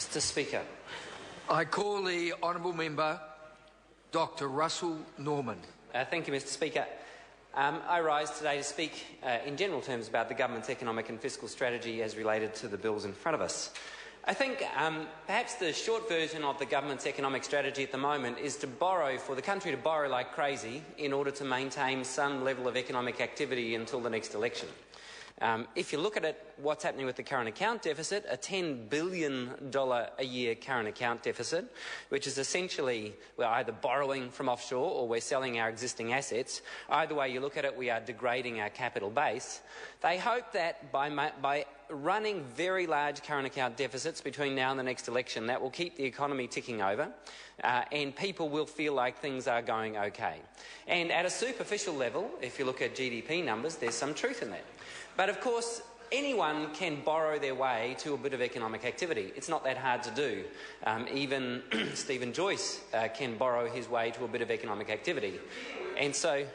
Mr. Speaker. I call the honourable member Dr Russell Norman. Thank you, Mr. Speaker. I rise today to speak in general terms about the government's economic and fiscal strategy as related to the bills in front of us. I think perhaps the short version of the government's economic strategy at the moment is for the country to borrow like crazy in order to maintain some level of economic activity until the next election. If you look at it, what's happening with the current account deficit, a $10 billion a year current account deficit, which is essentially we're either borrowing from offshore or we're selling our existing assets. Either way you look at it, we are degrading our capital base. They hope that by running very large current account deficits between now and the next election, that will keep the economy ticking over and people will feel like things are going okay. And at a superficial level, if you look at GDP numbers, there's some truth in that. But of course, anyone can borrow their way to a bit of economic activity. It's not that hard to do. Even Stephen Joyce can borrow his way to a bit of economic activity. And so,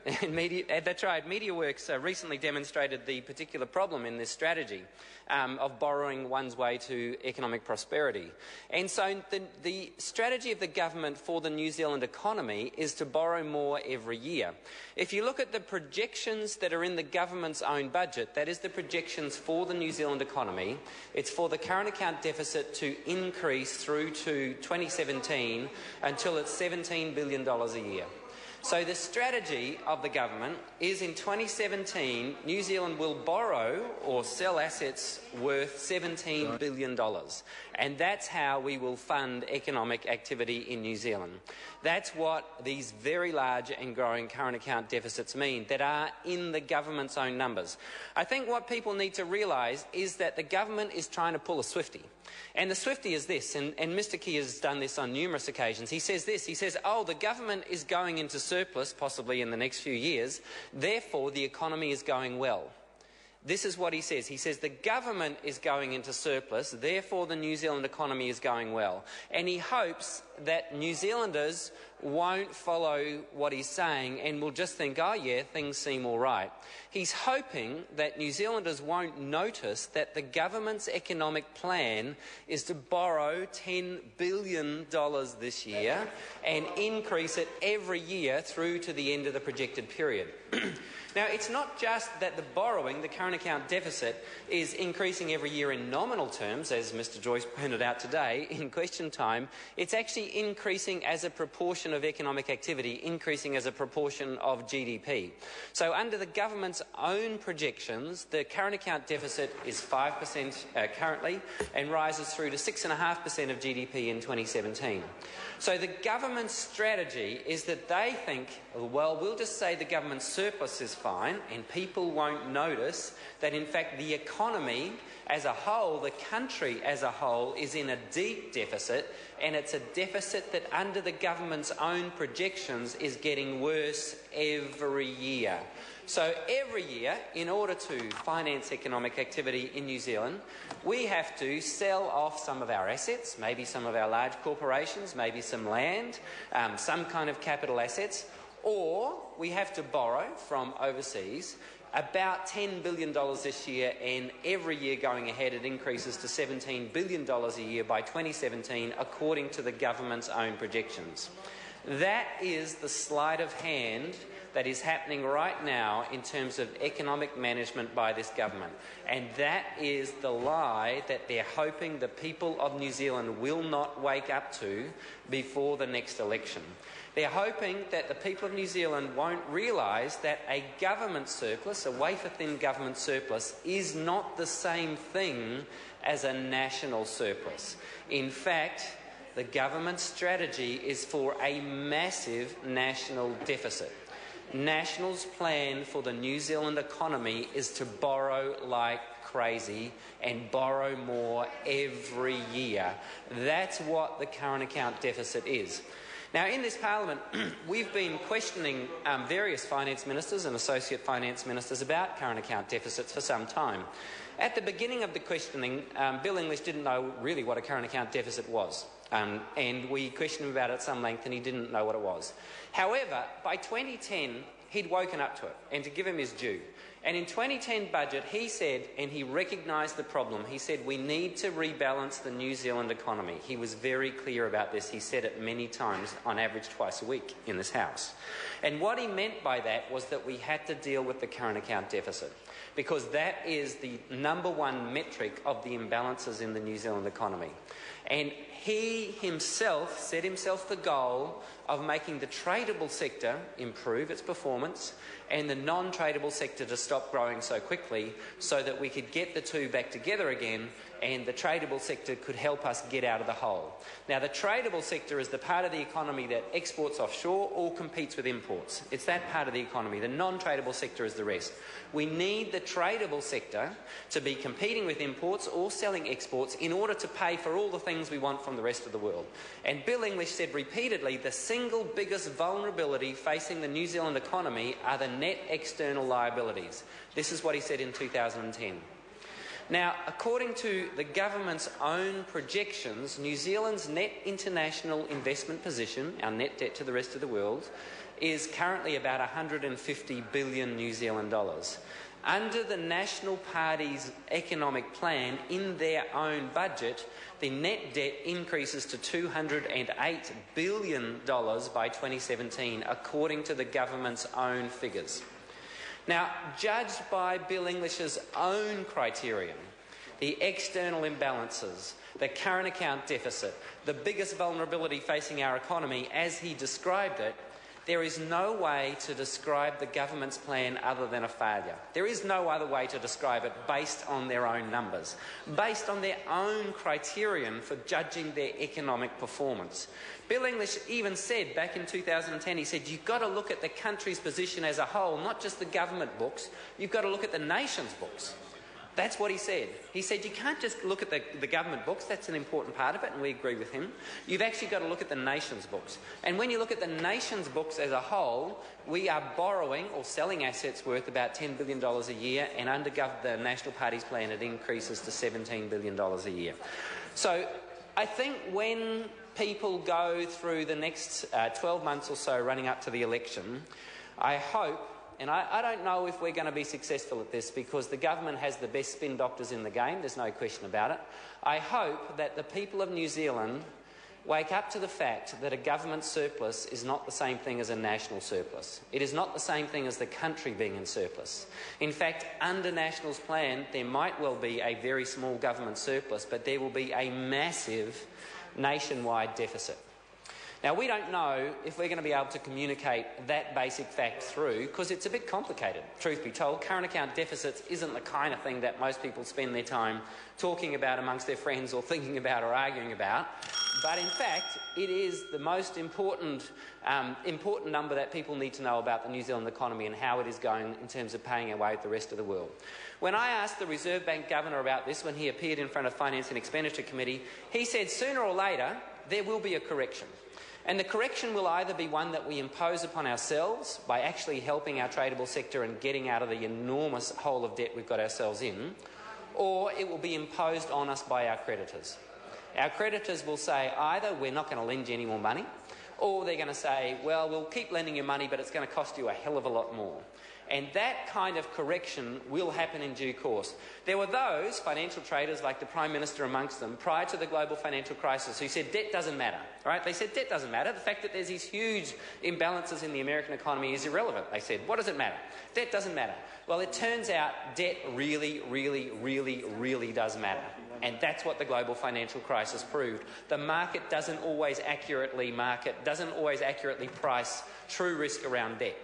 that's right, MediaWorks recently demonstrated the particular problem in this strategy of borrowing one's way to economic prosperity. And so the strategy of the government for the New Zealand economy is to borrow more every year. If you look at the projections that are in the government's own budget, that is the projections for the New Zealand economy, it's for the current account deficit to increase through to 2017 until it's $17 billion a year. So the strategy of the government is in 2017, New Zealand will borrow or sell assets worth $17 billion. And that's how we will fund economic activity in New Zealand. That's what these very large and growing current account deficits mean that are in the government's own numbers. I think what people need to realise is that the government is trying to pull a Swiftie. And the Swiftie is this, and Mr Key has done this on numerous occasions. He says this, he says, oh, the government is going into surplus possibly in the next few years, therefore the economy is going well. This is what he says. He says the government is going into surplus, therefore the New Zealand economy is going well. And he hopes that New Zealanders won't follow what he's saying and will just think, oh yeah, things seem all right. He's hoping that New Zealanders won't notice that the government's economic plan is to borrow $10 billion this year and increase it every year through to the end of the projected period. Now, it's not just that the borrowing, the current account deficit, is increasing every year in nominal terms, as Mr Joyce pointed out today in question time. It's actually increasing as a proportion of economic activity, increasing as a proportion of GDP. So under the government's own projections, the current account deficit is 5% currently and rises through to 6.5% of GDP in 2017. So the government's strategy is that they think, well, we'll just say the government's surplus is fine and people won't notice that in fact the economy as a whole, the country as a whole, is in a deep deficit, and it's a deficit that under the government's own projections is getting worse every year. So every year, in order to finance economic activity in New Zealand, we have to sell off some of our assets, maybe some of our large corporations, maybe some land, some kind of capital assets, or we have to borrow from overseas about $10 billion this year, and every year going ahead it increases to $17 billion a year by 2017 according to the government's own projections. That is the sleight of hand that is happening right now in terms of economic management by this government. And that is the lie that they're hoping the people of New Zealand will not wake up to before the next election. They're hoping that the people of New Zealand won't realise that a government surplus, a wafer-thin government surplus, is not the same thing as a national surplus. In fact, the government's strategy is for a massive national deficit. National's plan for the New Zealand economy is to borrow like crazy and borrow more every year. That's what the current account deficit is. Now, in this parliament, we've been questioning various finance ministers and associate finance ministers about current account deficits for some time. At the beginning of the questioning, Bill English didn't know really what a current account deficit was, and we questioned him about it at some length and he didn't know what it was. However, by 2010, he'd woken up to it, and to give him his due. And in 2010 budget, he said, and he recognised the problem, he said, we need to rebalance the New Zealand economy. He was very clear about this. He said it many times, on average twice a week in this House. And what he meant by that was that we had to deal with the current account deficit, because that is the number one metric of the imbalances in the New Zealand economy. And he himself set himself the goal of making the tradable sector improve its performance and the non-tradable sector to stop growing so quickly, so that we could get the two back together again and the tradable sector could help us get out of the hole. Now, the tradable sector is the part of the economy that exports offshore or competes with imports. It's that part of the economy. The non-tradable sector is the rest. We need the tradable sector to be competing with imports or selling exports in order to pay for all the things we want from the rest of the world. And Bill English said repeatedly, the single biggest vulnerability facing the New Zealand economy are the net external liabilities. This is what he said in 2010. Now, according to the government's own projections, New Zealand's net international investment position, our net debt to the rest of the world, is currently about 150 billion New Zealand dollars. Under the National Party's economic plan, in their own budget, the net debt increases to $208 billion by 2017, according to the government's own figures. Now, judged by Bill English's own criterion, the external imbalances, the current account deficit, the biggest vulnerability facing our economy, as he described it, there is no way to describe the government's plan other than a failure. There is no other way to describe it based on their own numbers, based on their own criterion for judging their economic performance. Bill English even said back in 2010, he said, you've got to look at the country's position as a whole, not just the government books, you've got to look at the nation's books. That's what he said. He said you can't just look at the government books, that's an important part of it, and we agree with him. You've actually got to look at the nation's books. And when you look at the nation's books as a whole, we are borrowing or selling assets worth about $10 billion a year, and under the National Party's plan it increases to $17 billion a year. So I think when people go through the next 12 months or so running up to the election, I hope, and I don't know if we're going to be successful at this because the government has the best spin doctors in the game, there's no question about it. I hope that the people of New Zealand wake up to the fact that a government surplus is not the same thing as a national surplus. It is not the same thing as the country being in surplus. In fact, under National's plan, there might well be a very small government surplus, but there will be a massive nationwide deficit. Now, we don't know if we're going to be able to communicate that basic fact through because it's a bit complicated, truth be told. Current account deficits isn't the kind of thing that most people spend their time talking about amongst their friends or thinking about or arguing about. But in fact, it is the most important number that people need to know about the New Zealand economy and how it is going in terms of paying our way with the rest of the world. When I asked the Reserve Bank Governor about this when he appeared in front of Finance and Expenditure Committee, he said sooner or later there will be a correction. And the correction will either be one that we impose upon ourselves by actually helping our tradable sector and getting out of the enormous hole of debt we've got ourselves in, or it will be imposed on us by our creditors. Our creditors will say either we're not going to lend you any more money, or they're going to say, well, we'll keep lending you money, but it's going to cost you a hell of a lot more. And that kind of correction will happen in due course. There were those financial traders, like the Prime Minister amongst them, prior to the global financial crisis, who said debt doesn't matter. Right? They said debt doesn't matter. The fact that there's these huge imbalances in the American economy is irrelevant. They said, what does it matter? Debt doesn't matter. Well, it turns out debt really, really, really, really does matter. And that's what the global financial crisis proved. The market doesn't always accurately price true risk around debt.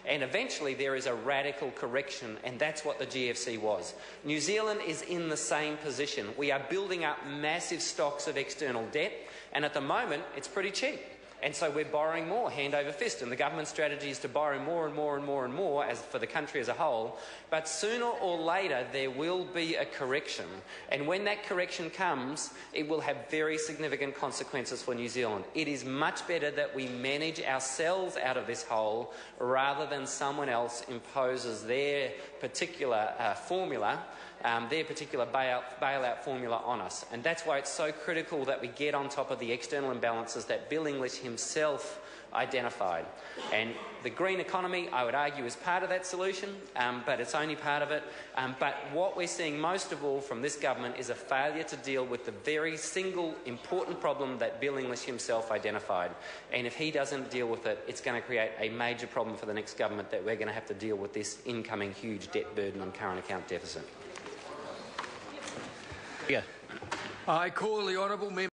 And eventually there is a radical correction, and that's what the GFC was. New Zealand is in the same position. We are building up massive stocks of external debt, and at the moment it's pretty cheap. And so we're borrowing more, hand over fist, and the government strategy is to borrow more and more and more and more as for the country as a whole. But sooner or later there will be a correction, and when that correction comes, it will have very significant consequences for New Zealand. It is much better that we manage ourselves out of this hole rather than someone else imposes their particular formula, their particular bailout formula on us. And that's why it's so critical that we get on top of the external imbalances that Bill English himself identified. And the green economy, I would argue, is part of that solution, but it's only part of it. But what we're seeing most of all from this government is a failure to deal with the very single important problem that Bill English himself identified. And if he doesn't deal with it, it's going to create a major problem for the next government, that we're going to have to deal with this incoming huge debt burden and current account deficit. I call the honourable member.